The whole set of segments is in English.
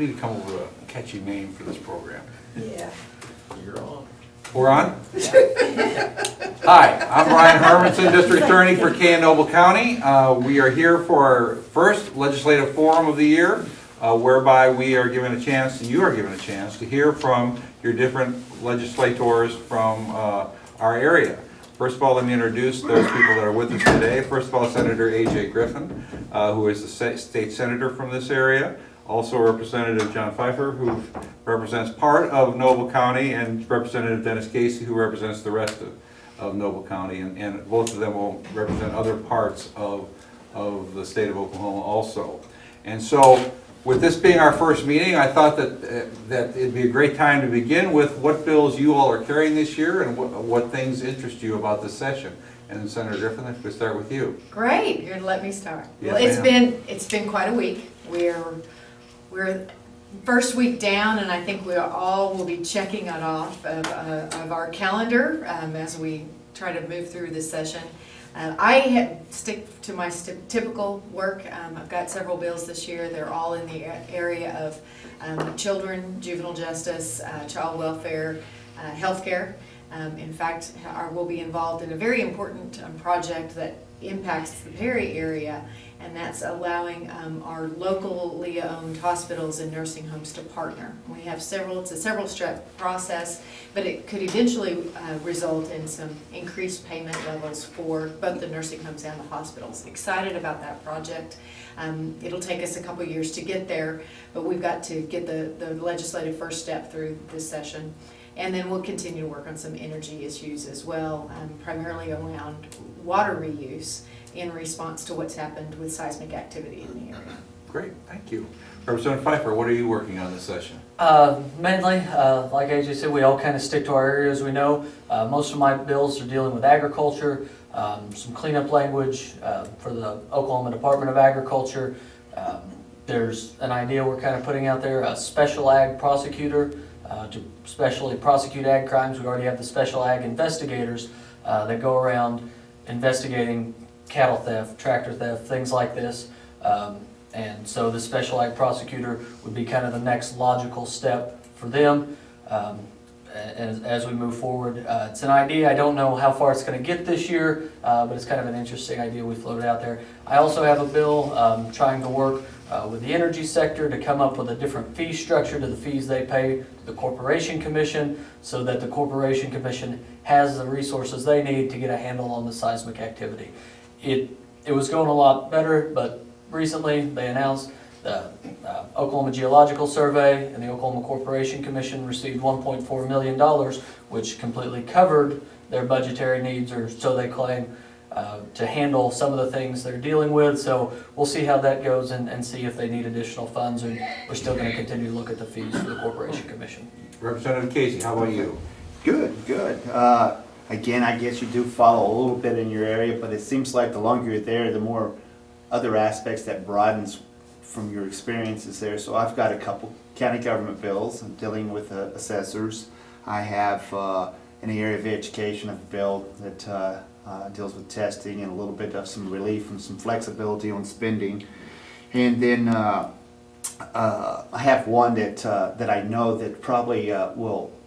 We need to come up with a catchy name for this program. Yeah. You're on. We're on? Hi, I'm Brian Hermanson, District Attorney for K Noble County. We are here for our first legislative forum of the year, whereby we are given a chance, and you are given a chance, to hear from your different legislators from our area. First of all, let me introduce those people that are with us today. First of all, Senator A.J. Griffin, who is the state senator from this area. Also Representative John Pfeiffer, who represents part of Noble County, and Representative Dennis Casey, who represents the rest of Noble County. And both of them will represent other parts of the state of Oklahoma also. And so, with this being our first meeting, I thought that it'd be a great time to begin with what bills you all are carrying this year and what things interest you about this session. And Senator Griffin, if we start with you. Great, you're gonna let me start. Yes, Well, it's been quite a week. We're first week down, and I think we all will be checking it off of our calendar as we try to move through this session. I stick to my typical work. I've got several bills this year. They're all in the area of children, juvenile justice, child welfare, healthcare. In fact, we'll be involved in a very important project that impacts the Perry area, and that's allowing our locally owned hospitals and nursing homes to partner. We have it's a several step process, but it could eventually result in some increased payment levels for both the nursing homes and the hospitals. Excited about that project. It'll take us a couple years to get there, but we've got to get the legislative first step through this session. And then we'll continue to work on some energy issues as well, primarily around water reuse in response to what's happened with seismic activity in the area. Great, thank you. Representative Pfeiffer, what are you working on this session? Mainly, like AJ said, we all kind of stick to our areas we know. Most of my bills are dealing with agriculture, some cleanup language for the Oklahoma Department of Agriculture. There's an idea we're kind of putting out there, a special ag prosecutor to specially prosecute ag crimes. We already have the special ag investigators that go around investigating cattle theft, tractor theft, things like this. And so the special ag prosecutor would be kind of the next logical step for them as we move forward. It's an idea. I don't know how far it's going to get this year, but it's kind of an interesting idea we floated out there. I also have a bill trying to work with the energy sector to come up with a different fee structure to the fees they pay to the Corporation Commission, so that the Corporation Commission has the resources they need to get a handle on the seismic activity. It was going a lot better, but recently they announced the Oklahoma Geological Survey and the Oklahoma Corporation Commission received $1.4 million, which completely covered their budgetary needs, or so they claim, to handle some of the things they're dealing with. So we'll see how that goes and see if they need additional funds, and we're still going to continue to look at the fees for the Corporation Commission. Representative Casey, how about you? Good, good. Again, I guess you do follow a little bit in your area, but it seems like the longer you're there, the more other aspects that broadens from your experiences there. So I've got a couple county government bills. I'm dealing with assessors. I have, in the area of education, a bill that deals with testing and a little bit of some relief and some flexibility on spending. And then I have one that I know that probably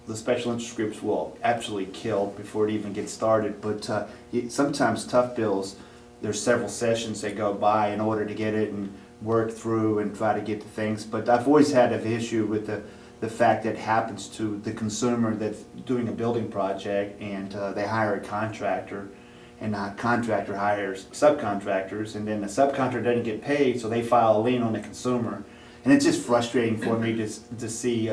the special interest groups will absolutely kill before it even gets started. But sometimes tough bills, there's several sessions that go by in order to get it and work through and try to get to things. But I've always had an issue with the fact that it happens to the consumer that's doing a building project, and they hire a contractor, and the contractor hires subcontractors, and then the subcontractor doesn't get paid, so they file a lien on the consumer. And it's just frustrating for me to see,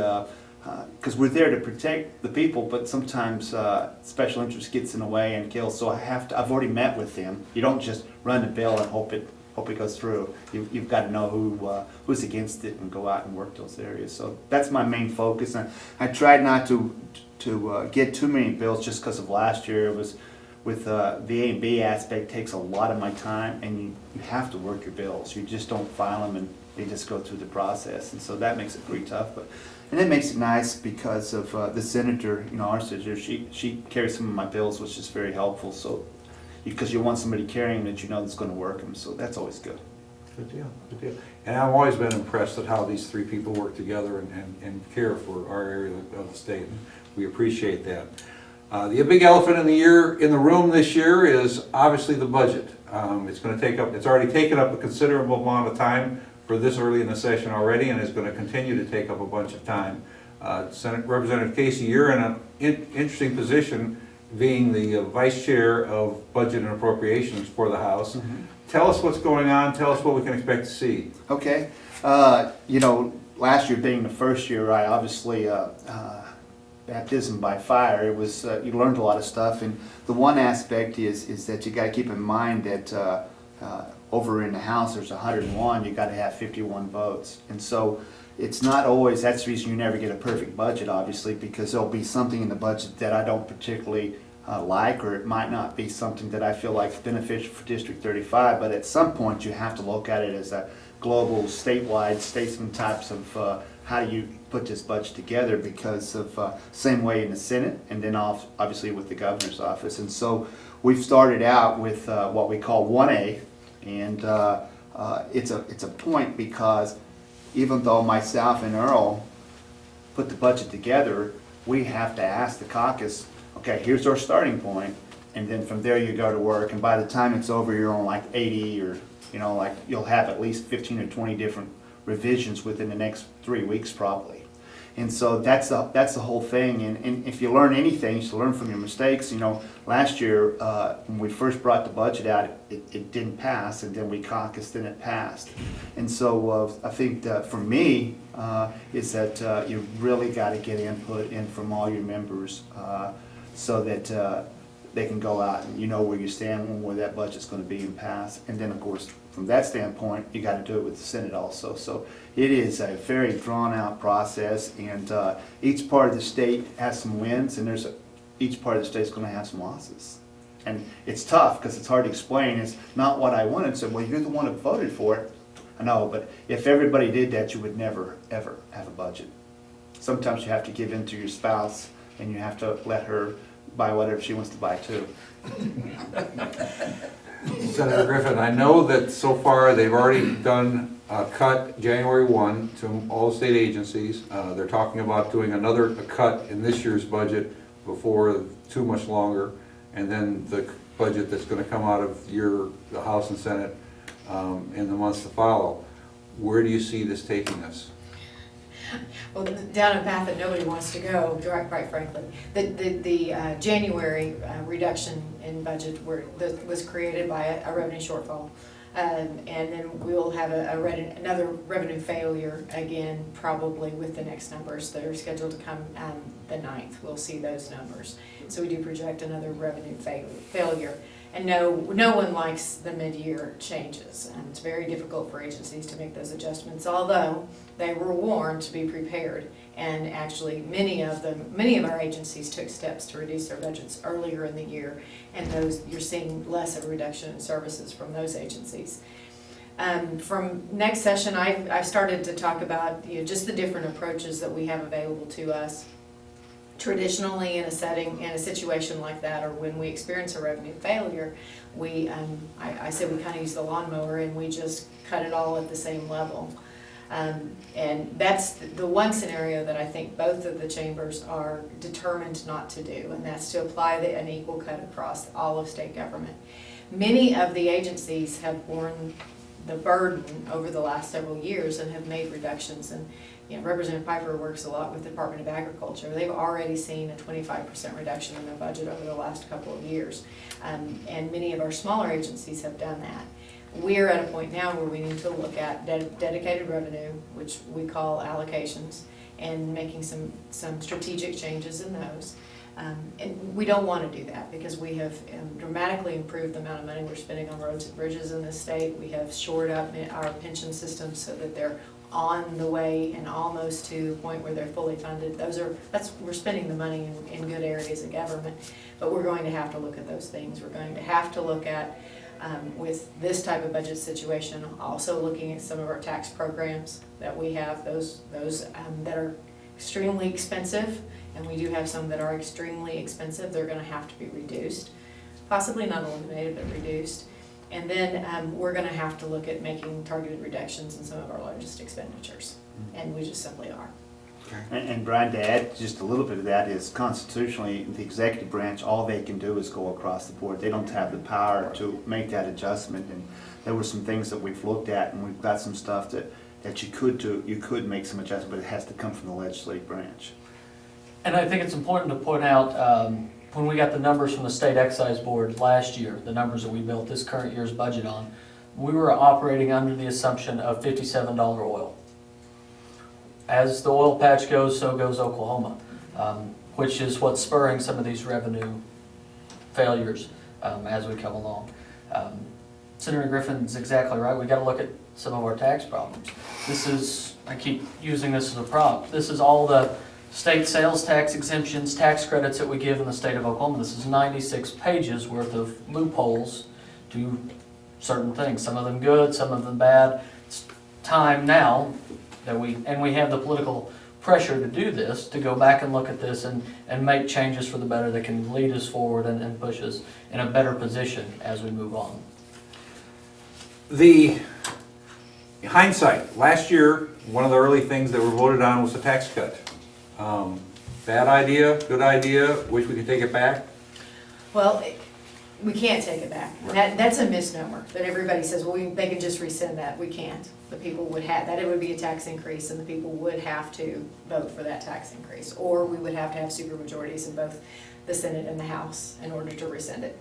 because we're there to protect the people, but sometimes special interest gets in the way and kills. So I've already met with them. You don't just run the bill and hope it goes through. You've got to know who's against it and go out and work those areas. So that's my main focus. And I tried not to get too many bills just because of last year. It was with the A and B aspect takes a lot of my time, and you have to work your bills. You just don't file them and they just go through the process, and so that makes it pretty tough. And it makes it nice because of the senator, our senator, she carries some of my bills, which is very helpful. So because you want somebody carrying them that you know that's going to work them, so that's always good. Good deal, good deal. And I've always been impressed at how these three people work together and care for our area of the state. We appreciate that. The big elephant in the room this year is obviously the budget. It's already taken up a considerable amount of time for this early in the session already, and is going to continue to take up a bunch of time. Senate Representative Casey, you're in an interesting position, being the vice chair of budget and appropriations for the House. Mm-hmm. Tell us what's going on. Tell us what we can expect to see. Okay. Last year being the first year, I obviously, baptism by fire, it was, you learned a lot of stuff. And the one aspect is that you got to keep in mind that over in the House, there's 101, you got to have 51 votes. And so it's not always, that's the reason you never get a perfect budget, obviously, because there'll be something in the budget that I don't particularly like, or it might not be something that I feel like is beneficial for District 35, but at some point you have to look at it as a global, statewide, statesman types of how do you put this budget together, because of same way in the Senate, and then obviously with the governor's office. And so we've started out with what we call 1A, and it's a point because even though myself and Earl put the budget together, we have to ask the caucus, okay, here's our starting point, and then from there you go to work, and by the time it's over, you're on like 80, or like you'll have at least 15 or 20 different revisions within the next 3 weeks probably. And so that's the whole thing, and if you learn anything, you should learn from your mistakes. Last year, when we first brought the budget out, it didn't pass, and then we caucused and it passed. And so I think that for me, is that you really got to get input in from all your members, so that they can go out and you know where you stand and where that budget's going to be and pass. And then, of course, from that standpoint, you got to do it with the Senate also. So it is a very drawn-out process, and each part of the state has some wins, and each part of the state's going to have some losses. And it's tough because it's hard to explain. It's not what I wanted. So, well, you're the one that voted for it. I know, but if everybody did that, you would never, ever have a budget. Sometimes you have to give in to your spouse, and you have to let her buy whatever she wants to buy too. Senator Griffin, I know that so far they've already done a cut January 1 to all state agencies. They're talking about doing another cut in this year's budget before too much longer, and then the budget that's going to come out of the House and Senate in the months to follow. Where do you see this taking us? Well, down a path that nobody wants to go, quite frankly. The January reduction in budget that was created by a revenue shortfall. And then we'll have another revenue failure again, probably with the next numbers that are scheduled to come the 9th. We'll see those numbers. So we do project another revenue failure. And no one likes the mid-year changes. And it's very difficult for agencies to make those adjustments, although they were warned to be prepared. And actually, many of our agencies took steps to reduce their budgets earlier in the year, and you're seeing less of a reduction in services from those agencies. From next session, I've started to talk about just the different approaches that we have available to us. Traditionally, in a situation like that, or when we experience a revenue failure, I say we kind of use the lawnmower and we just cut it all at the same level. And that's the one scenario that I think both of the chambers are determined not to do, and that's to apply an equal cut across all of state government. Many of the agencies have borne the burden over the last several years and have made reductions. And Representative Pfeiffer works a lot with the Department of Agriculture. They've already seen a 25% reduction in their budget over the last couple of years. And many of our smaller agencies have done that. We're at a point now where we need to look at dedicated revenue, which we call allocations, and making some strategic changes in those. And we don't want to do that because we have dramatically improved the amount of money we're spending on roads and bridges in this state. We have shored up our pension systems so that they're on the way and almost to the point where they're fully funded. We're spending the money in good areas of government, but we're going to have to look at those things. We're going to have to look at, with this type of budget situation, also looking at some of our tax programs that we have, those that are extremely expensive, and we do have some that are extremely expensive. They're going to have to be reduced, possibly not eliminated, but reduced. And then we're gonna have to look at making targeted reductions in some of our largest expenditures, and we just simply are. And Brian, to add just a little bit of that is constitutionally, the executive branch, all they can do is go across the board. They don't have the power to make that adjustment, and there were some things that we've looked at, and we've got some stuff that you could do, you could make some adjustment, but it has to come from the legislative branch. And I think it's important to point out, when we got the numbers from the state excise board last year, the numbers that we built this current year's budget on, we were operating under the assumption of $57 oil. As the oil patch goes, so goes Oklahoma, which is what's spurring some of these revenue failures as we come along. Senator Griffin's exactly right. We got to look at some of our tax problems. This is, I keep using this as a prop, this is all the state sales tax exemptions, tax credits that we give in the state of Oklahoma. This is 96 pages worth of loopholes to certain things, some of them good, some of them bad. It's time now that we have the political pressure to do this, to go back and look at this and make changes for the better that can lead us forward and push us in a better position as we move on. The hindsight, last year, one of the early things that were voted on was a tax cut. Bad idea, good idea, wish we could take it back? Well, we can't take it back. That's a misnomer, that everybody says, well, they can just rescind that. We can't. The people would have, that it would be a tax increase, and the people would have to vote for that tax increase. Or we would have to have supermajorities in both the Senate and the House in order to rescind it.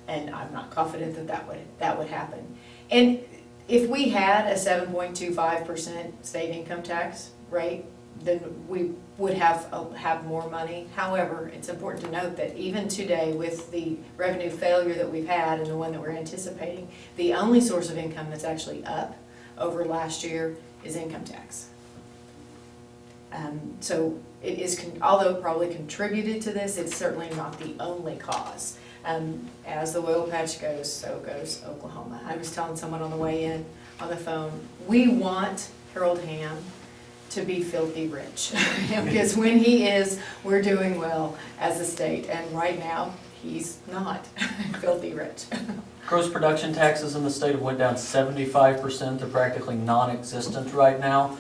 And I'm not confident that would happen. And if we had a 7.25% state income tax rate, then we would have more money. However, it's important to note that even today, with the revenue failure that we've had and the one that we're anticipating, the only source of income that's actually up over last year is income tax. So it is, although it probably contributed to this, it's certainly not the only cause. As the oil patch goes, so goes Oklahoma. I was telling someone on the way in on the phone, we want Harold Hamm to be filthy rich. Because when he is, we're doing well as a state, and right now, he's not filthy rich. Gross production taxes in the state have went down 75%. They're practically non-existent right now.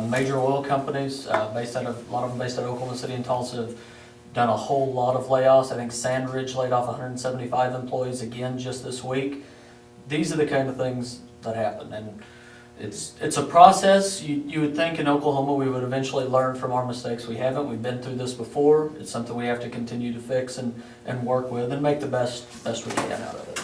Major oil companies, a lot of them based out of Oklahoma City and Tulsa, have done a whole lot of layoffs. I think Sandridge laid off 175 employees again just this week. These are the kind of things that happen, and it's a process. You would think in Oklahoma we would eventually learn from our mistakes. We haven't. We've been through this before. It's something we have to continue to fix and work with and make the best we can out of it.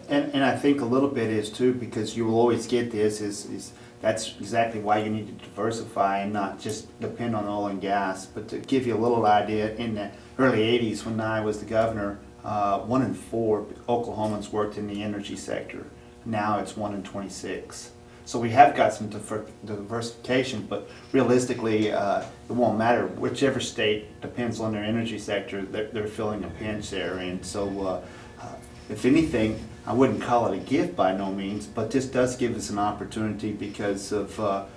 And I think a little bit is too, because you will always get this, is that's exactly why you need to diversify and not just depend on oil and gas. But to give you a little idea, in the early 80s when I was the governor, 1 in 4 Oklahomans worked in the energy sector. Now it's 1 in 26. So we have got some diversification, but realistically, it won't matter. Whichever state depends on their energy sector, they're feeling a pinch there. And so if anything, I wouldn't call it a gift by no means, but this does give us an opportunity because of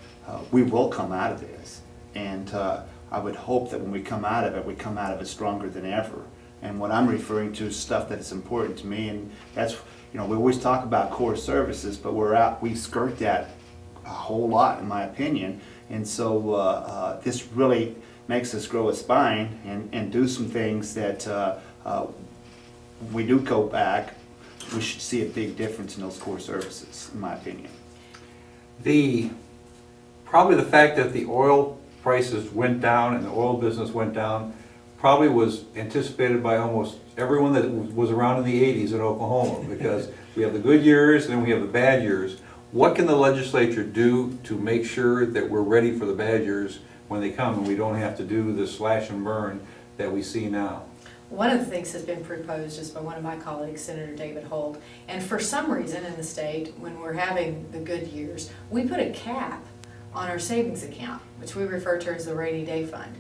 we will come out of this. And I would hope that when we come out of it, we come out of it stronger than ever. And what I'm referring to is stuff that is important to me, and that's, we always talk about core services, but we skirt that a whole lot, in my opinion. And so this really makes us grow a spine and do some things that when we do go back, we should see a big difference in those core services, in my opinion. Probably the fact that the oil prices went down and the oil business went down probably was anticipated by almost everyone that was around in the 80s in Oklahoma, because we have the good years and then we have the bad years. What can the legislature do to make sure that we're ready for the bad years when they come and we don't have to do the slash and burn that we see now? One of the things that's been proposed is by one of my colleagues, Senator David Holt, and for some reason in the state, when we're having the good years, we put a cap on our savings account, which we refer to as the rainy day fund.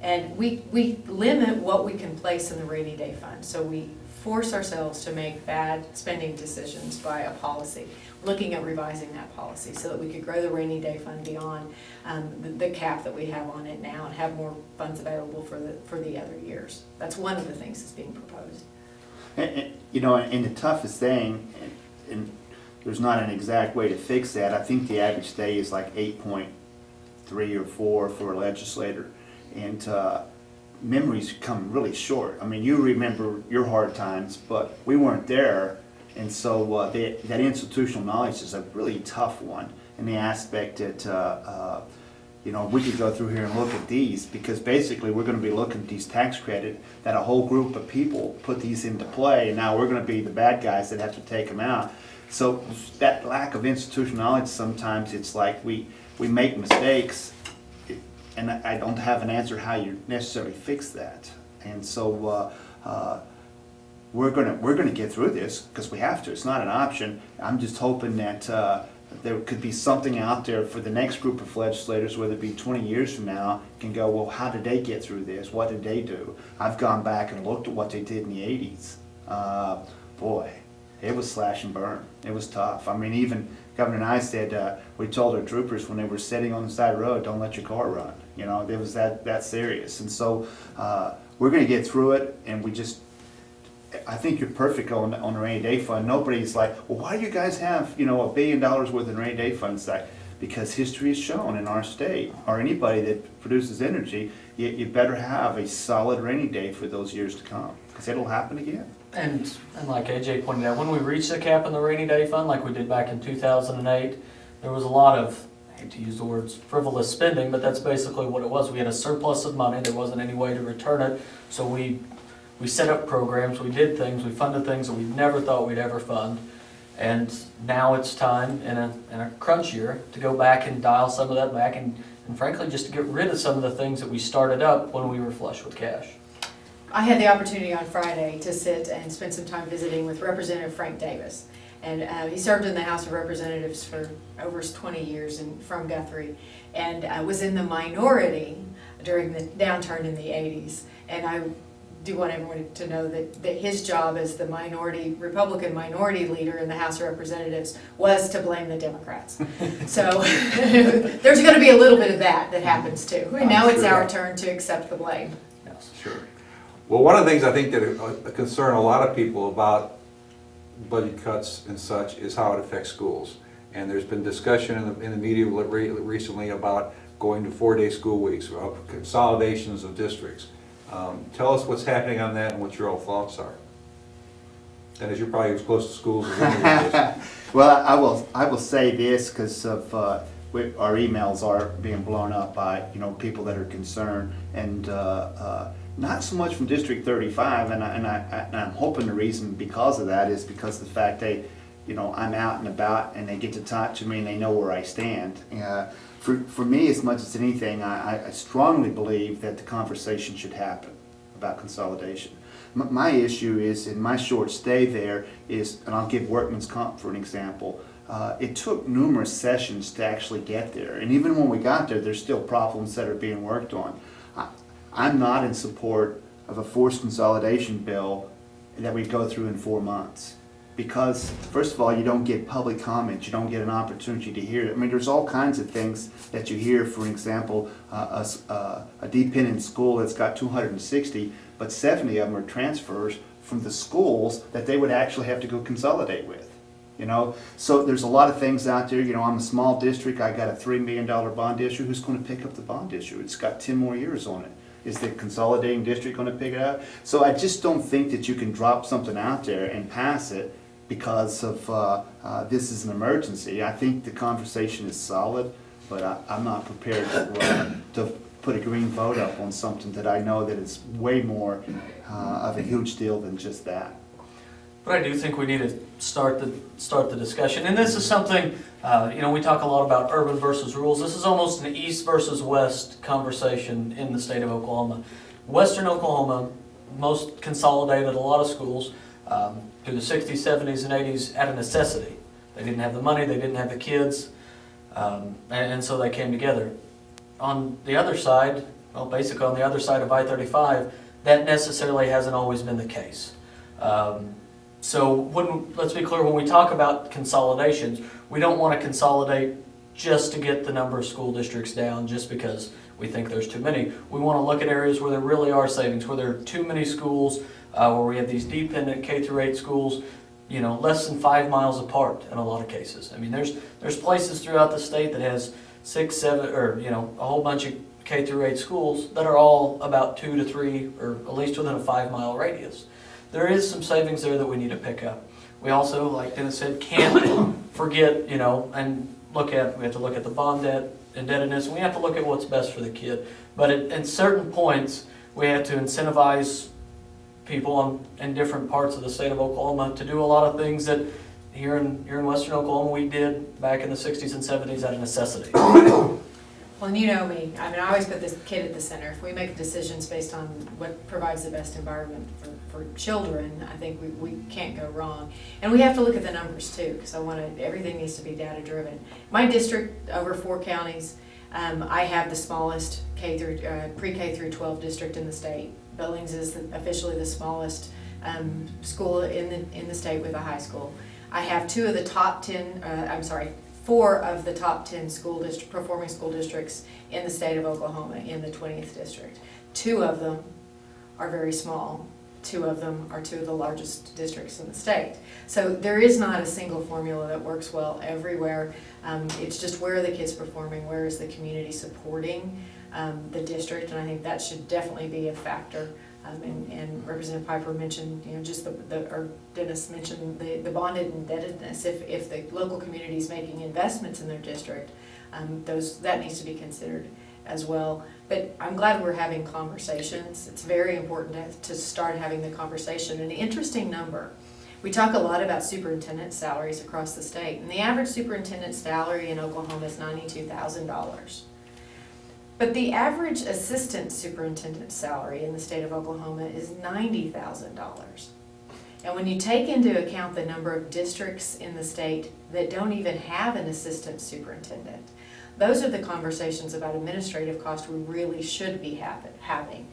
And we limit what we can place in the rainy day fund. So we force ourselves to make bad spending decisions by a policy, looking at revising that policy so that we could grow the rainy day fund beyond the cap that we have on it now and have more funds available for the other years. That's one of the things that's being proposed. And the toughest thing, and there's not an exact way to fix that. I think the average stay is like 8.3 or 4 for a legislator. And memories come really short. I mean, you remember your hard times, but we weren't there. And so that institutional knowledge is a really tough one in the aspect that, you know, we could go through here and look at these, because basically we're going to be looking at these tax credit that a whole group of people put these into play, and now we're going to be the bad guys that have to take them out. So that lack of institutional knowledge, sometimes it's like we make mistakes, and I don't have an answer how you necessarily fix that. And so we're gonna get through this because we have to. It's not an option. I'm just hoping that there could be something out there for the next group of legislators, whether it be 20 years from now, can go, well, how did they get through this? What did they do? I've gone back and looked at what they did in the 80s. Boy, it was slash and burn. It was tough. I mean, even Governor Nystead, we told our troopers when they were sitting on the side of the road, don't let your car run. You know, it was that serious. And so we're going to get through it, and I think you're perfect on the rainy day fund. Nobody's like, well, why do you guys have, you know, $1 billion worth of rainy day funds? Like, because history has shown in our state, or anybody that produces energy, you better have a solid rainy day for those years to come, because it'll happen again. And like AJ pointed out, when we reached the cap in the rainy day fund, like we did back in 2008, there was a lot of, I hate to use the words frivolous spending, but that's basically what it was. We had a surplus of money. There wasn't any way to return it, so we set up programs, we did things, we funded things that we never thought we'd ever fund. And now it's time in a crunch year to go back and dial some of that back and frankly just to get rid of some of the things that we started up when we were flush with cash. I had the opportunity on Friday to sit and spend some time visiting with Representative Frank Davis. And he served in the House of Representatives for over 20 years from Guthrie, and was in the minority during the downturn in the 80s. And I do want everyone to know that his job as the Republican minority leader in the House of Representatives was to blame the Democrats. So there's going to be a little bit of that happens too. And now it's our turn to accept the blame. Yes. Sure. Well, one of the things I think that concern a lot of people about budget cuts and such is how it affects schools. And there's been discussion in the media recently about going to 4-day school weeks, consolidations of districts. Tell us what's happening on that and what your all thoughts are. And as you're probably as close to schools as anyone. Well, I will say this because of our emails are being blown up by people that are concerned, and not so much from District 35, and I'm hoping the reason because of that is because of the fact they, I'm out and about and they get to talk to me and they know where I stand. For me, as much as anything, I strongly believe that the conversation should happen about consolidation. My issue is, in my short stay there, and I'll give Workman's Comp for an example, it took numerous sessions to actually get there. And even when we got there, there's still problems that are being worked on. I'm not in support of a forced consolidation bill that we go through in 4 months. Because, first of all, you don't get public comment, you don't get an opportunity to hear it. I mean, there's all kinds of things that you hear. For example, a dependent school that's got 260, but 70 of them are transfers from the schools that they would actually have to go consolidate with. So there's a lot of things out there. I'm a small district, I got a $3 million bond issue. Who's going to pick up the bond issue? It's got 10 more years on it. Is the consolidating district going to pick it up? So I just don't think that you can drop something out there and pass it because of this is an emergency. I think the conversation is solid, but I'm not prepared to put a green vote up on something that I know that is way more of a huge deal than just that. But I do think we need to start the discussion, and this is something we talk a lot about urban versus rurals. This is almost an east versus west conversation in the state of Oklahoma. Western Oklahoma, most consolidated a lot of schools through the 60s, 70s, and 80s at a necessity. They didn't have the money, they didn't have the kids, and so they came together. On the other side, basically on the other side of I-35, that necessarily hasn't always been the case. So let's be clear, when we talk about consolidations, we don't want to consolidate just to get the number of school districts down just because we think there's too many. We want to look at areas where there really are savings, where there are too many schools, where we have these dependent K-8 schools. less than 5 miles apart in a lot of cases. I mean, there's places throughout the state that has 6, 7, or a whole bunch of K through 8 schools that are all about 2 to 3, or at least within a 5-mile radius. There is some savings there that we need to pick up. We also, like Dennis said, can't forget, and we have to look at the bond debt, indebtedness, and we have to look at what's best for the kid. But at certain points, we have to incentivize people in different parts of the state of Oklahoma to do a lot of things that here in western Oklahoma we did back in the 60s and 70s out of necessity. Well, and you know me, I mean, I always put this kid at the center. If we make decisions based on what provides the best environment for children, I think we can't go wrong. And we have to look at the numbers too, because everything needs to be data driven. My district, over 4 counties, I have the smallest pre-K through 12 district in the state. Billings is officially the smallest school in the state with a high school. I have 4 of the top 10 performing school districts in the state of Oklahoma in the 20th district. 2 of them are very small. 2 of them are 2 of the largest districts in the state. So there is not a single formula that works well everywhere. It's just where are the kids performing, where is the community supporting the district, and I think that should definitely be a factor. And Representative Pfeiffer mentioned, or Dennis mentioned the bonded indebtedness. If the local community is making investments in their district, that needs to be considered as well. But I'm glad we're having conversations. It's very important to start having the conversation. An interesting number. We talk a lot about superintendent salaries across the state, and the average superintendent salary in Oklahoma is $92,000. But the average assistant superintendent salary in the state of Oklahoma is $90,000. And when you take into account the number of districts in the state that don't even have an assistant superintendent, those are the conversations about administrative cost we really should be having.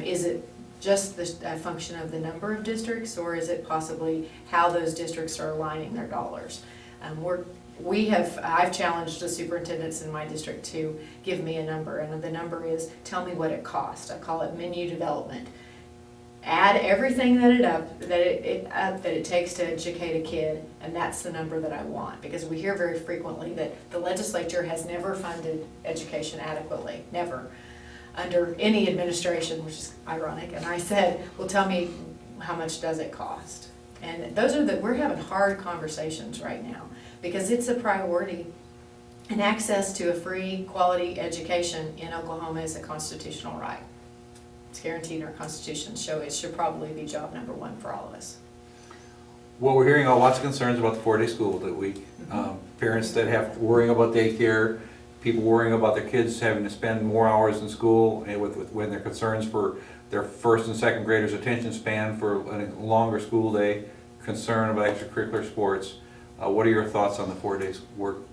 Is it just the function of the number of districts, or is it possibly how those districts are aligning their dollars? I've challenged the superintendents in my district to give me a number, and the number is, tell me what it costs. I call it menu development. Add everything that it takes to educate a kid, and that's the number that I want, because we hear very frequently that the legislature has never funded education adequately, never, under any administration, which is ironic. And I said, well, tell me how much does it cost? And we're having hard conversations right now, because it's a priority, and access to a free, quality education in Oklahoma is a constitutional right. It's guaranteed in our Constitution, so it should probably be job number 1 for all of us. Well, we're hearing lots of concerns about the 4-day school that week. Parents that have worrying about daycare, people worrying about their kids having to spend more hours in school, and when their concerns for their 1st and 2nd graders' attention span for a longer school day, concern about extracurricular sports. What are your thoughts on the 4-day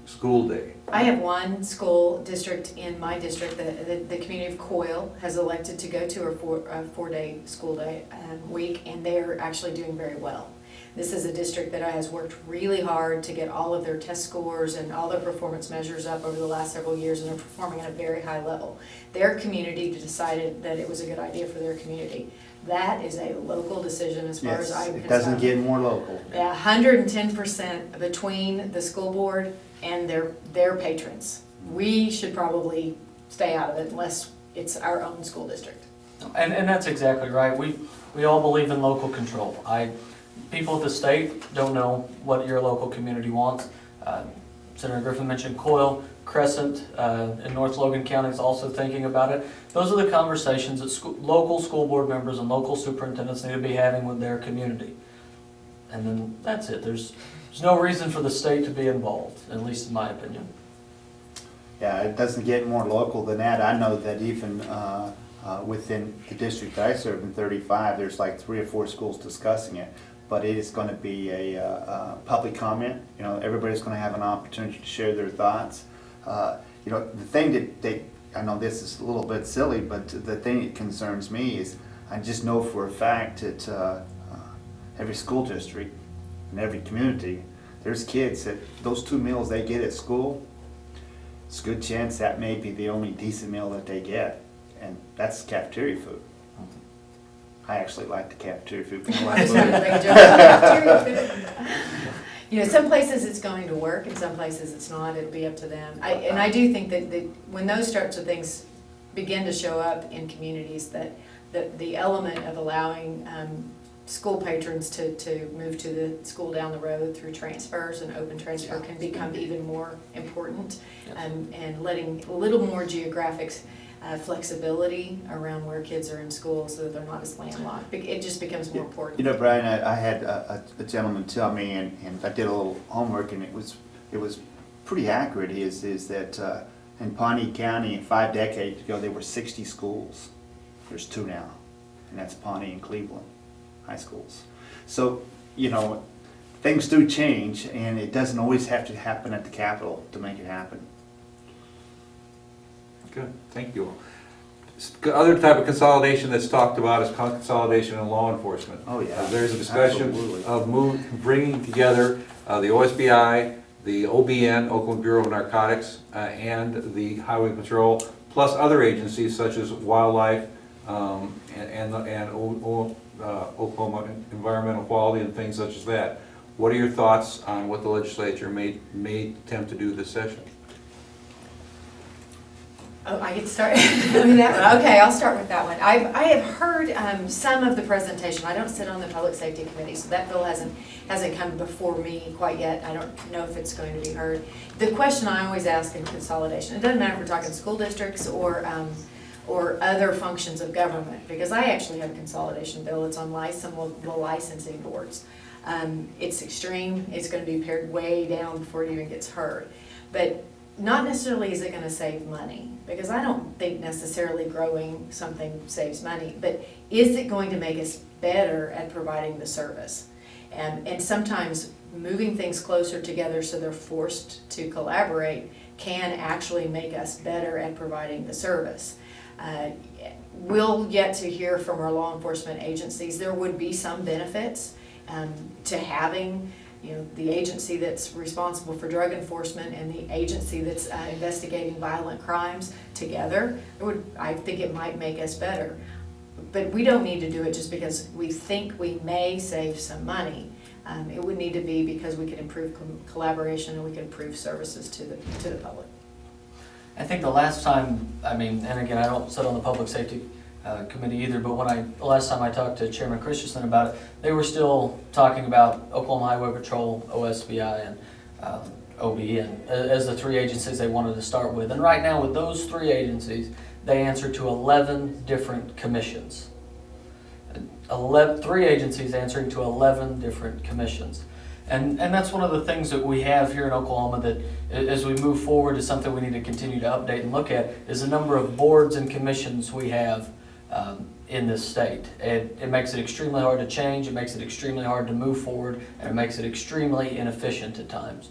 school day? I have one school district in my district, the community of Coyle has elected to go to a 4-day school day week, and they're actually doing very well. This is a district that has worked really hard to get all of their test scores and all their performance measures up over the last several years, and they're performing at a very high level. Their community decided that it was a good idea for their community. That is a local decision as far as I'm concerned. It doesn't get more local. Yeah, 110% between the school board and their patrons. We should probably stay out of it unless it's our own school district. And that's exactly right. We all believe in local control. People at the state don't know what your local community wants. Senator Griffin mentioned Coyle, Crescent, in North Logan County is also thinking about it. Those are the conversations that local school board members and local superintendents need to be having with their community. And then that's it. There's no reason for the state to be involved, at least in my opinion. Yeah, it doesn't get more local than that. I know that even within the district I serve in 35, there's like 3 or 4 schools discussing it. But it is going to be a public comment. Everybody's going to have an opportunity to share their thoughts. The thing that I know this is a little bit silly, but the thing that concerns me is I just know for a fact that every school district and every community, there's kids that those 2 meals they get at school, it's a good chance that may be the only decent meal that they get, and that's cafeteria food. I actually like the cafeteria food. I was trying to make a joke about cafeteria food. You know, some places it's going to work, and some places it's not. It'll be up to them. And I do think that when those sorts of things begin to show up in communities, that the element of allowing school patrons to move to the school down the road through transfers and open transfer can become even more important, and letting a little more geographic flexibility around where kids are in school so that they're not as landlocked. It just becomes more important. You know, Brian, I had a gentleman tell me, and I did a little homework, and it was pretty accurate, is that in Pawnee County 5 decades ago, there were 60 schools. There's 2 now, and that's Pawnee and Cleveland high schools. So, you know, things do change, and it doesn't always have to happen at the Capitol to make it happen. Good, thank you. Other type of consolidation that's talked about is consolidation in law enforcement. Oh, yeah. There's a discussion Absolutely. of bringing together the OSBI, the OBN, Oklahoma Bureau of Narcotics, and the Highway Patrol, plus other agencies such as Wildlife and Oklahoma Environmental Quality and things such as that. What are your thoughts on what the legislature may attempt to do this session? Oh, I get to start with that one. Okay, I'll start with that one. I have heard some of the presentation. I don't sit on the Public Safety Committee, so that bill hasn't come before me quite yet. I don't know if it's going to be heard. The question I always ask in consolidation, it doesn't matter if we're talking school districts or other functions of government, because I actually have a consolidation bill. It's on the licensing boards. It's extreme. It's going to be pared way down before it even gets heard. But not necessarily is it going to save money, because I don't think necessarily growing something saves money, but is it going to make us better at providing the service? And sometimes moving things closer together so they're forced to collaborate can actually make us better at providing the service. We'll get to hear from our law enforcement agencies. There would be some benefits to having, you know, the agency that's responsible for drug enforcement and the agency that's investigating violent crimes together. I think it might make us better. But we don't need to do it just because we think we may save some money. It would need to be because we could improve collaboration and we could improve services to the public. I think the last time, I mean, and again, I don't sit on the Public Safety Committee either, but the last time I talked to Chairman Christensen about it, they were still talking about Oklahoma Highway Patrol, OSBI, and OBN as the 3 agencies they wanted to start with. And right now with those 3 agencies, they answer to 11 different commissions. 3 agencies answering to 11 different commissions. And that's one of the things that we have here in Oklahoma that as we move forward is something we need to continue to update and look at, is the number of boards and commissions we have in this state. It makes it extremely hard to change, it makes it extremely hard to move forward, and it makes it extremely inefficient at times.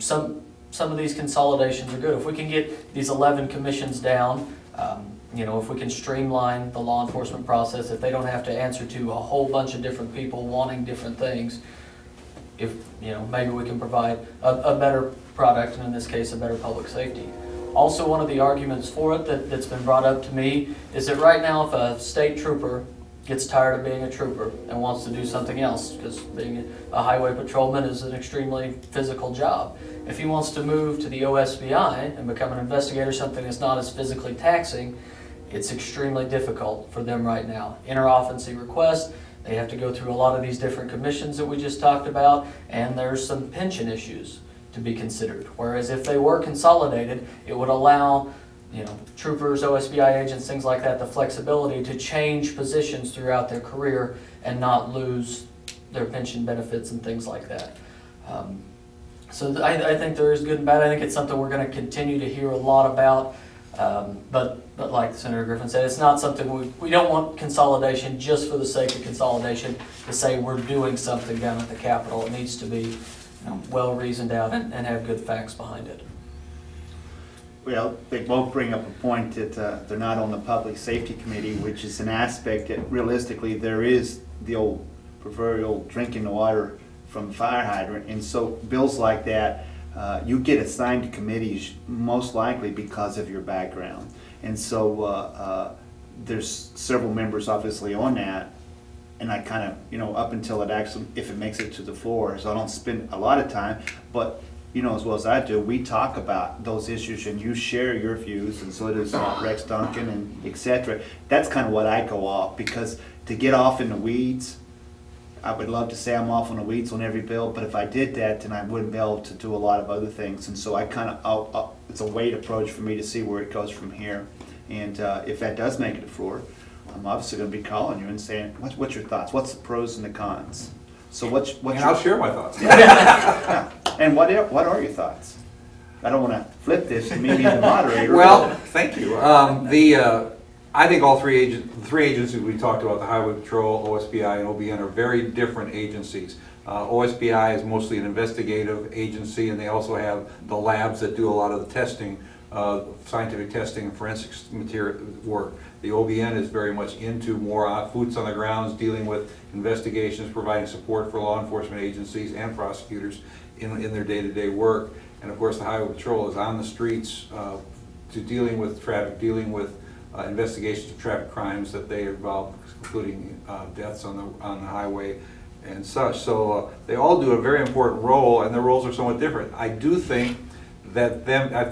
Some of these consolidations are good. If we can get these 11 commissions down, you know, if we can streamline the law enforcement process, if they don't have to answer to a whole bunch of different people wanting different things, if, you know, maybe we can provide a better product, and in this case, a better public safety. Also, one of the arguments for it that's been brought up to me is that right now if a state trooper gets tired of being a trooper and wants to do something else, because being a highway patrolman is an extremely physical job, if he wants to move to the OSBI and become an investigator, something that's not as physically taxing, it's extremely difficult for them right now. Interofficer request, they have to go through a lot of these different commissions that we just talked about, and there's some pension issues to be considered. Whereas if they were consolidated, it would allow, you know, troopers, OSBI agents, things like that, the flexibility to change positions throughout their career and not lose their pension benefits and things like that. So I think there is good and bad. I think it's something we're going to continue to hear a lot about. But like Senator Griffin said, it's not something we don't want consolidation just for the sake of consolidation to say we're doing something down at the Capitol. It needs to be, you know, well reasoned out and have good facts behind it. Well, they both bring up a point that they're not on the Public Safety Committee, which is an aspect that realistically there is the old proverbial drinking the water from the fire hydrant. And so bills like that, you get assigned to committees most likely because of your background. And so there's several members obviously on that, and I kind of, you know, up until it actually, if it makes it to the floor, so I don't spend a lot of time, but, you know, as well as I do, we talk about those issues and you share your views, and so does Rex Duncan and et cetera. That's kind of what I go off, because to get off in the weeds, I would love to say I'm off on the weeds on every bill, but if I did that, then I wouldn't be able to do a lot of other things. And so I kind of, it's a weight approach for me to see where it goes from here. And if that does make it to the floor, I'm obviously going to be calling you and saying, what's your thoughts? What's the pros and the cons? So what's And I'll share my thoughts. yeah. And what are your thoughts? I don't want to flip this to me being the moderator. Well, thank you. I think all three agencies we talked about, the Highway Patrol, OSPI, and OBN, are very different agencies. OSPI is mostly an investigative agency, and they also have the labs that do a lot of the testing, scientific testing and forensics material work. The OBN is very much into more boots on the grounds, dealing with investigations, providing support for law enforcement agencies and prosecutors in their day-to-day work. And of course, the Highway Patrol is on the streets to dealing with traffic, dealing with investigations of traffic crimes that they involve, including deaths on the highway and such. So they all do a very important role, and their roles are somewhat different. I do think that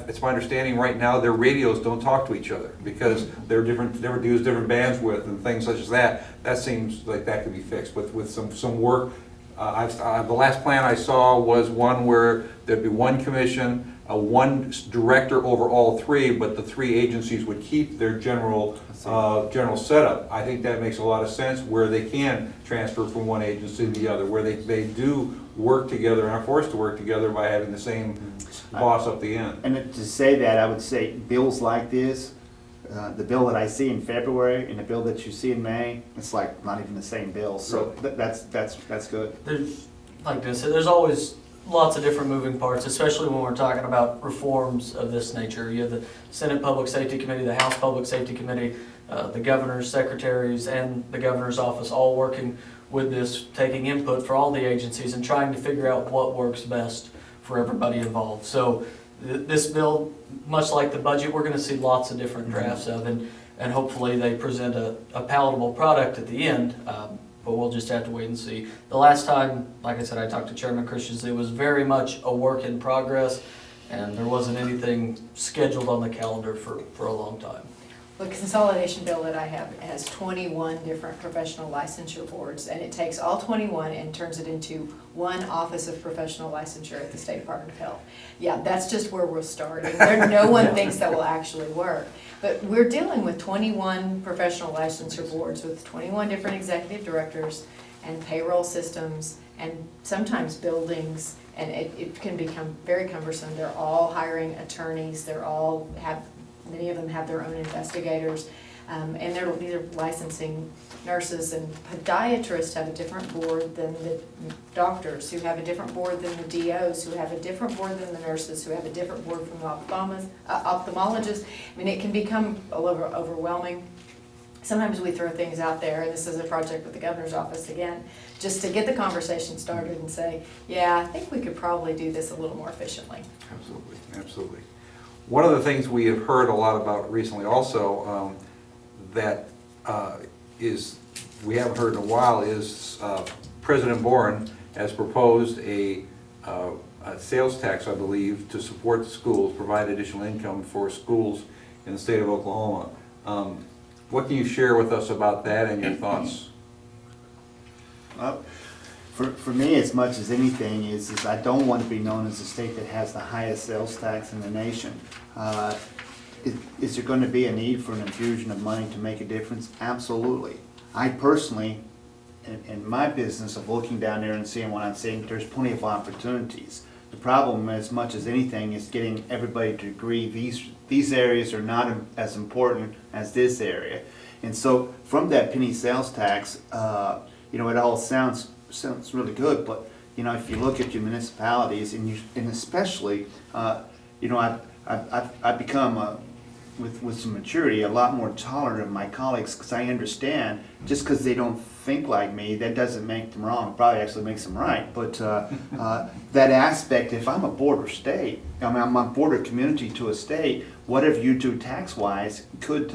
it's my understanding right now, their radios don't talk to each other because they're different. They use different bandwidth and things such as that. That seems like that could be fixed with some work. The last plan I saw was one where there'd be one commission, one director over all three, but the three agencies would keep their general setup. I think that makes a lot of sense, where they can transfer from one agency to the other, where they do work together and are forced to work together by having the same boss up the end. And to say that, I would say bills like this, the bill that I see in February and the bill that you see in May, it's like not even the same bill. So that's good. There's, like I said, there's always lots of different moving parts, especially when we're talking about reforms of this nature. You have the Senate Public Safety Committee, the House Public Safety Committee, the governor's secretaries, and the governor's office all working with this, taking input for all the agencies and trying to figure out what works best for everybody involved. So this bill, much like the budget, we're going to see lots of different drafts of, and hopefully they present a palatable product at the end. But we'll just have to wait and see. The last time, like I said, I talked to Chairman Christians, it was very much a work in progress, and there wasn't anything scheduled on the calendar for a long time. The consolidation bill that I have has 21 different professional licensure boards, and it takes all 21 and turns it into one Office of Professional Licensure at the State Department of Health. Yeah, that's just where we're starting. No one thinks that will actually work. But we're dealing with 21 professional licensure boards with 21 different executive directors and payroll systems and sometimes buildings, and it can become very cumbersome. They're all hiring attorneys, many of them have their own investigators, and these are licensing nurses, and podiatrists have a different board than the doctors, who have a different board than the DOs, who have a different board than the nurses, who have a different board from the ophthalmologists. I mean, it can become a little overwhelming. Sometimes we throw things out there, and this is a project with the governor's office again, just to get the conversation started and say, yeah, I think we could probably do this a little more efficiently. Absolutely, absolutely. One of the things we have heard a lot about recently also we haven't heard in a while is President Boren has proposed a sales tax, I believe, to support the schools, provide additional income for schools in the state of Oklahoma. What can you share with us about that and your thoughts? For me, as much as anything, is I don't want to be known as the state that has the highest sales tax in the nation. Is there going to be a need for an infusion of money to make a difference? Absolutely. I personally, in my business of looking down there and seeing what I'm seeing, there's plenty of opportunities. The problem, as much as anything, is getting everybody to agree these areas are not as important as this area. And so from that penny sales tax, it all sounds really good, but if you look at your municipalities and especially, I've become with some maturity, a lot more tolerant of my colleagues, because I understand, just because they don't think like me, that doesn't make them wrong, probably actually makes them right, but that aspect, if I'm a border state, I mean, I'm a border community to a state, whatever you do tax-wise could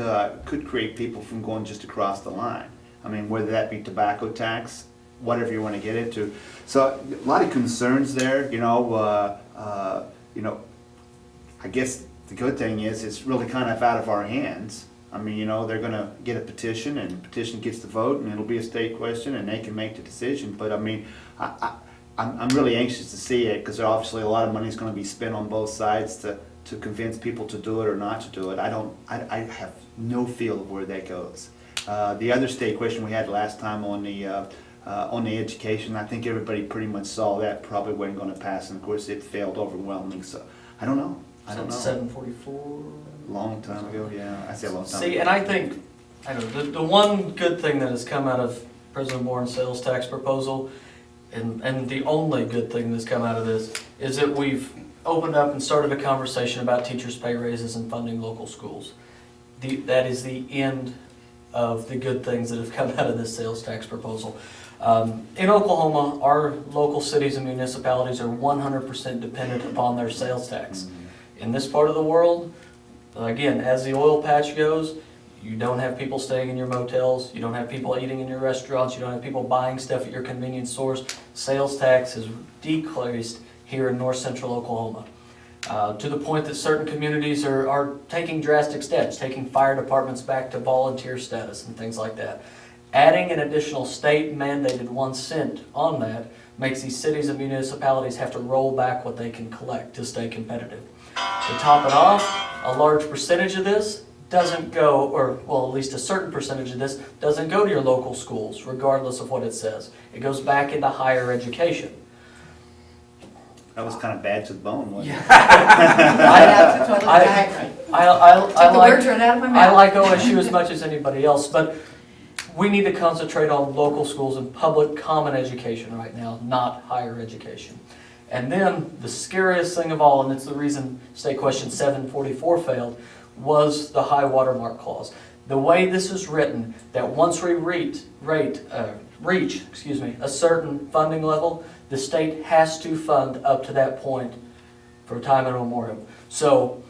create people from going just across the line. I mean, whether that be tobacco tax, whatever you want to get into. So a lot of concerns there, I guess the good thing is it's really kind of out of our hands. I mean, they're gonna get a petition, and the petition gets the vote, and it'll be a state question, and they can make the decision. But I mean, I'm really anxious to see it, because obviously a lot of money is gonna be spent on both sides to convince people to do it or not to do it. I have no feel of where that goes. The other state question we had last time on the education, I think everybody pretty much saw that probably wasn't gonna pass, and of course it failed overwhelmingly, so I don't know. I don't know. 744. Long time ago, yeah. I say a long time See, ago. and I think, the one good thing that has come out of President Warren's sales tax proposal, and the only good thing that's come out of this, is that we've opened up and started a conversation about teachers' pay raises and funding local schools. That is the end of the good things that have come out of this sales tax proposal. In Oklahoma, our local cities and municipalities are 100% dependent upon their sales tax. In this part of the world, again, as the oil patch goes, you don't have people staying in your motels, you don't have people eating in your restaurants, you don't have people buying stuff at your convenience stores. Sales tax is decreased here in north central Oklahoma, to the point that certain communities are taking drastic steps, taking fire departments back to volunteer status and things like that. Adding an additional state mandated 1 cent on that makes these cities and municipalities have to roll back what they can collect to stay competitive. To top it off, a large percentage of this doesn't go, or well, at least a certain percentage of this doesn't go to your local schools, regardless of what it says. It goes back into higher education. That was kind of bad to the bone, wasn't it? I like OSU as much as anybody else, but we need to concentrate on local schools and public common education right now, not higher education. And then the scariest thing of all, and it's the reason State Question 744 failed, was the high watermark clause. The way this is written, that once we reach a certain funding level, the state has to fund up to that point for time immemorial. So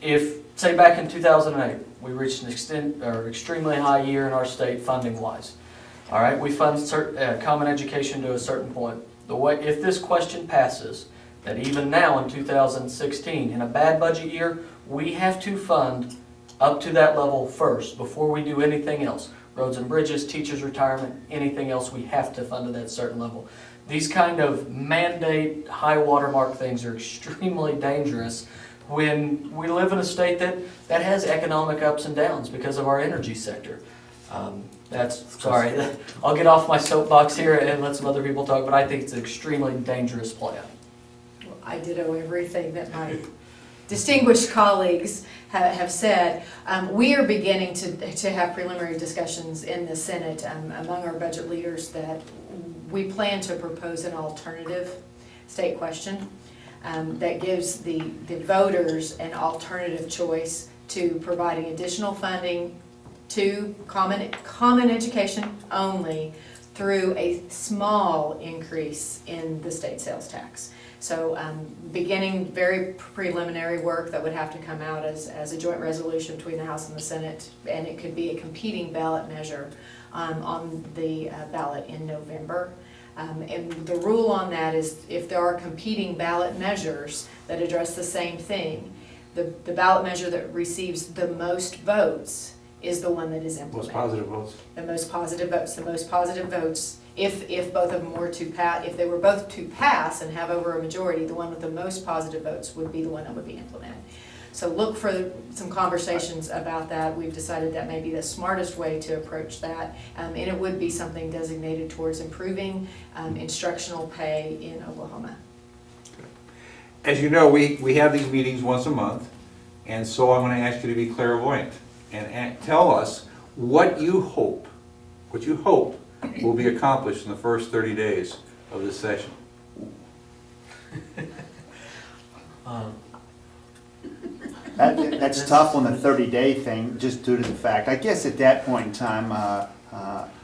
if, say back in 2008, we reached an extremely high year in our state funding-wise. All right, we fund common education to a certain point. If this question passes, that even now in 2016, in a bad budget year, we have to fund up to that level first before we do anything else. Roads and bridges, teachers' retirement, anything else we have to fund to that certain level. These kind of mandate high watermark things are extremely dangerous when we live in a state that has economic ups and downs because of our energy sector. Sorry, I'll get off my soapbox here and let some other people talk, but I think it's an extremely dangerous plan. Well, I ditto everything that my distinguished colleagues have said. We are beginning to have preliminary discussions in the Senate among our budget leaders that we plan to propose an alternative state question that gives the voters an alternative choice to providing additional funding to common education only through a small increase in the state sales tax. So beginning very preliminary work that would have to come out as a joint resolution between the House and the Senate, and it could be a competing ballot measure on the ballot in November. And the rule on that is if there are competing ballot measures that address the same thing, the ballot measure that receives the most votes is the one that is implemented. Most positive votes. The most positive votes. The most positive votes, if both of them were to pass, if they were both to pass and have over a majority, the one with the most positive votes would be the one that would be implemented. So look for some conversations about that. We've decided that may be the smartest way to approach that, and it would be something designated towards improving instructional pay in Oklahoma. As you know, we have these meetings once a month, and so I'm going to ask you to be clairvoyant and tell us what you hope will be accomplished in the first 30 days of this session. That's tough on the 30-day thing, just due to the fact, I guess at that point in time,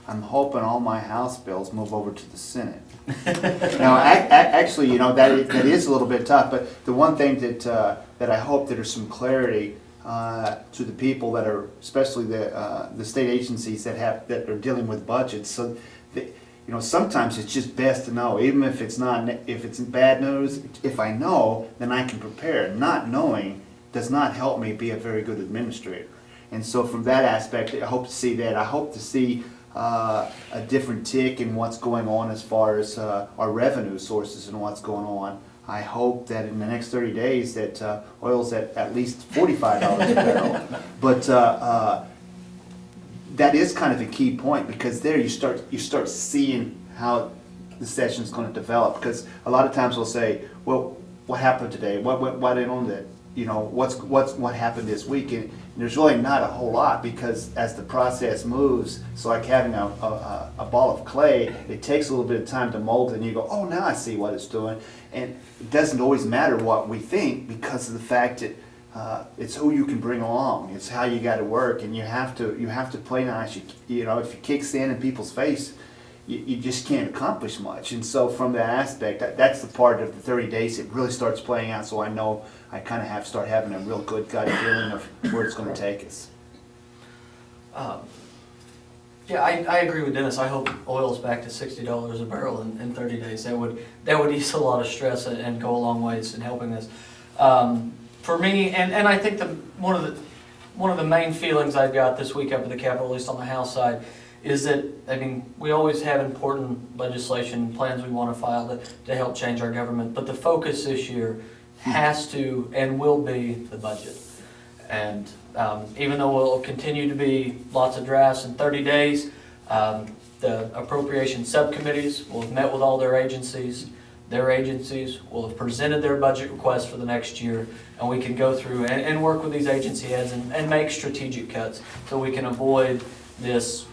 I'm hoping all my House bills move over to the Senate. Now, actually, that is a little bit tough, but the one thing that I hope that there's some clarity to the people that are, especially the state agencies that are dealing with budgets, so that, sometimes it's just best to know, even if it's bad news, if I know, then I can prepare. Not knowing does not help me be a very good administrator. And so from that aspect, I hope to see that. I hope to see a different tick in what's going on as far as our revenue sources and what's going on. I hope that in the next 30 days that oil's at least $45 a barrel. But that is kind of a key point, because there you start seeing how the session's going to develop. Because a lot of times we'll say, well, what happened today? What did on that? What happened this week? And there's really not a whole lot, because as the process moves, it's like having a ball of clay. It takes a little bit of time to mold it, and you go, oh, now I see what it's doing. And it doesn't always matter what we think, because of the fact that it's who you can bring along. It's how you got to work, and you have to play nice. If you kick sand in people's face, you just can't accomplish much. And so from that aspect, that's the part of the 30 days it really starts playing out. So I know I kind of start having a real good gut feeling of where it's going to take us. Yeah, I agree with Dennis. I hope oil's back to $60 a barrel in 30 days. That would ease a lot of stress and go a long ways in helping us. For me, and I think one of the main feelings I've got this week up at the Capitol, at least on the House side, is that, we always have important legislation plans we want to file to help change our government, but the focus this year has to and will be the budget. And even though we'll continue to be lots of drafts in 30 days, the appropriation subcommittees will have met with all their agencies. Their agencies will have presented their budget requests for the next year, and we can go through and work with these agency heads and make strategic cuts so we can avoid this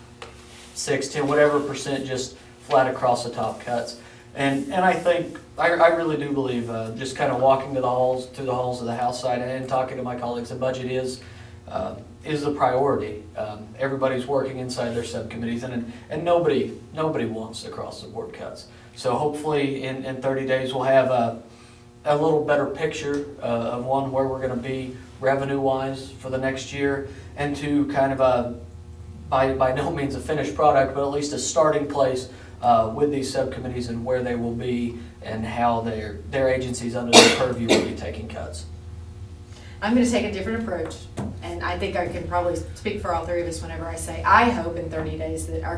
6, 10, whatever percent just flat across the top cuts. And I think, I really do believe, just kind of walking through the halls of the House side and talking to my colleagues, the budget is the priority. Everybody's working inside their subcommittees, and nobody wants across the board cuts. So hopefully in 30 days we'll have a little better picture of one, where we're going to be revenue-wise for the next year, and to kind of by no means a finished product, but at least a starting place with these subcommittees and where they will be and how their agencies under their purview will be taking cuts. I'm going to take a different approach, and I think I can probably speak for all three of us whenever I say I hope in 30 days that our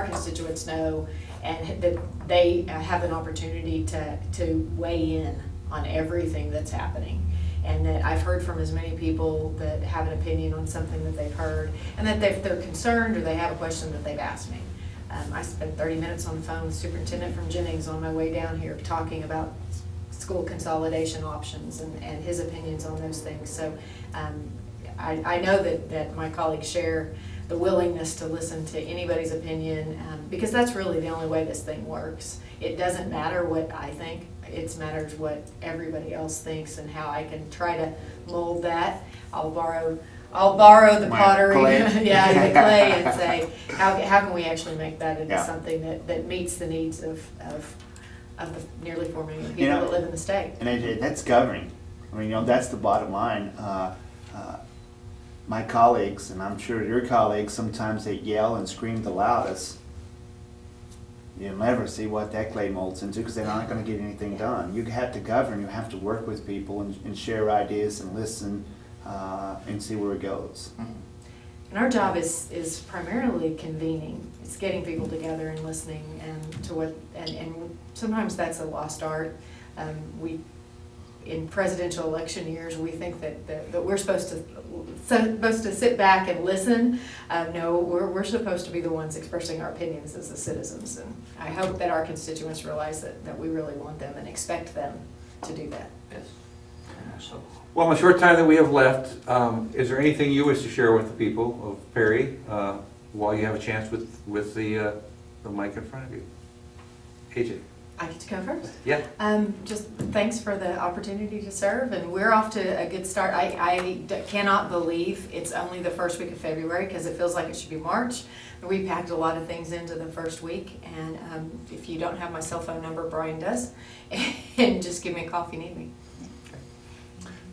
constituents know and that they have an opportunity to weigh in on everything that's happening. And that I've heard from as many people that have an opinion on something that they've heard, and that if they're concerned or they have a question that they've asked me. I spent 30 minutes on the phone with Superintendent from Jennings on my way down here talking about school consolidation options and his opinions on those things. So I know that my colleagues share the willingness to listen to anybody's opinion, because that's really the only way this thing works. It doesn't matter what I think. It matters what everybody else thinks and how I can try to mold that. I'll borrow the pottery, yeah, the clay, and say, how can we actually make that into something that meets the needs of the nearly 4 million people that live in the state. And that's governing. That's the bottom line. My colleagues, and I'm sure your colleagues, sometimes they yell and scream the loudest. You'll never see what that clay molds into, because they're not going to get anything done. You have to govern, you have to work with people and share ideas and listen and see where it goes. And our job is primarily convening. It's getting people together and listening and to what, and sometimes that's a lost art. In presidential election years, we think that we're supposed to sit back and listen. No, we're supposed to be the ones expressing our opinions as the citizens. And I hope that our constituents realize that we really want them and expect them to do that. Yes. So. Well, in the short time that we have left, is there anything you wish to share with the people of Perry while you have a chance with the mic in front of you? AJ. I get to go first. Yeah. Just thanks for the opportunity to serve, and we're off to a good start. Cannot believe it's only the first week of February, because it feels like it should be March. We packed a lot of things into the first week, and if you don't have my cell phone number, Brian does, and just give me a call if you need me.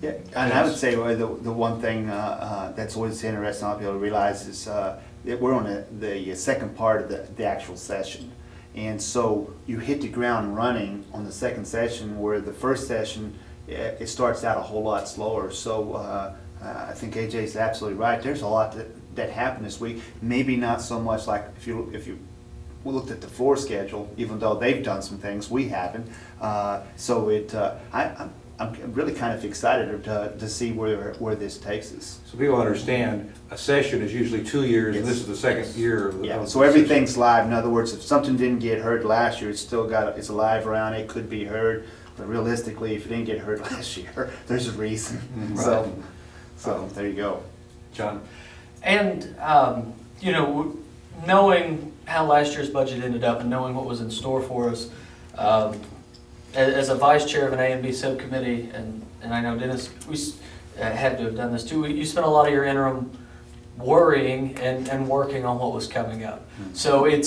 Yeah, and I would say the one thing that's always interesting, I'll be able to realize is that we're on the second part of the actual session. And so you hit the ground running on the second session, where the first session, it starts out a whole lot slower. So I think AJ's absolutely right. There's a lot that happened this week. Maybe not so much like if you looked at the floor schedule, even though they've done some things, we haven't. I'm really kind of excited to see where this takes us. So people understand, a session is usually 2 years, and this is the second year of the. Yeah, so everything's live. In other words, if something didn't get heard last year, it's live around, it could be heard. But realistically, if it didn't get heard last year, there's a reason. Right. So there you go. John? And, knowing how last year's budget ended up and knowing what was in store for us, as a vice chair of an A and B subcommittee, and I know Dennis, we had to have done this too, you spent a lot of your interim worrying and working on what was coming up. So like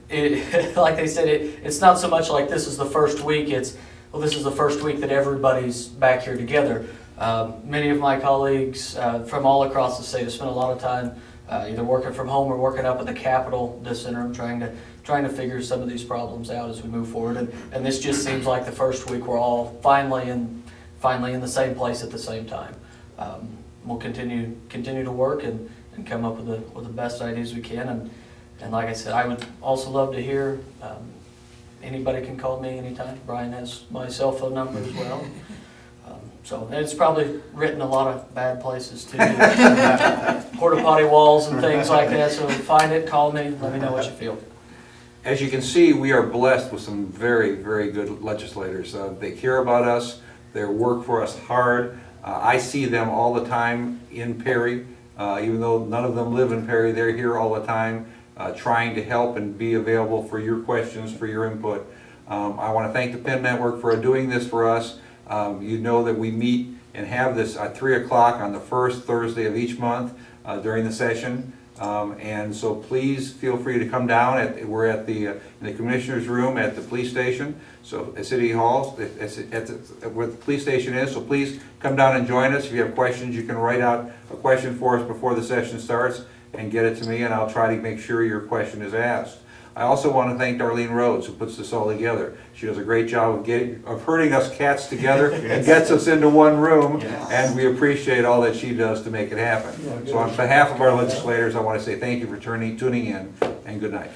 they said, it's not so much like this is the first week, this is the first week that everybody's back here together. Many of my colleagues from all across the state have spent a lot of time either working from home or working up at the Capitol this interim, trying to figure some of these problems out as we move forward. And this just seems like the first week we're all finally in the same place at the same time. We'll continue to work and come up with the best ideas we can. And like I said, I would also love to hear. Anybody can call me anytime. Brian has my cell phone number as well. And it's probably written a lot of bad places too. Porta potty walls and things like that. So find it, call me, let me know what you feel. As you can see, we are blessed with some very, very good legislators. They care about us. They work for us hard. I see them all the time in Perry. Even though none of them live in Perry, they're here all the time trying to help and be available for your questions, for your input. I want to thank the Penn Network for doing this for us. You know that we meet and have this at 3 o'clock on the first Thursday of each month during the session. And so please feel free to come down. We're at in the Commissioner's Room at the police station, so at City Hall, where the police station is. So please come down and join us. If you have questions, you can write out a question for us before the session starts and get it to me, and I'll try to make sure your question is asked. I also want to thank Darlene Rhodes, who puts this all together. She does a great job of herding us cats together and gets us into one room, and we appreciate all that she does to make it happen. So on behalf of our legislators, I want to say thank you for tuning in, and good night.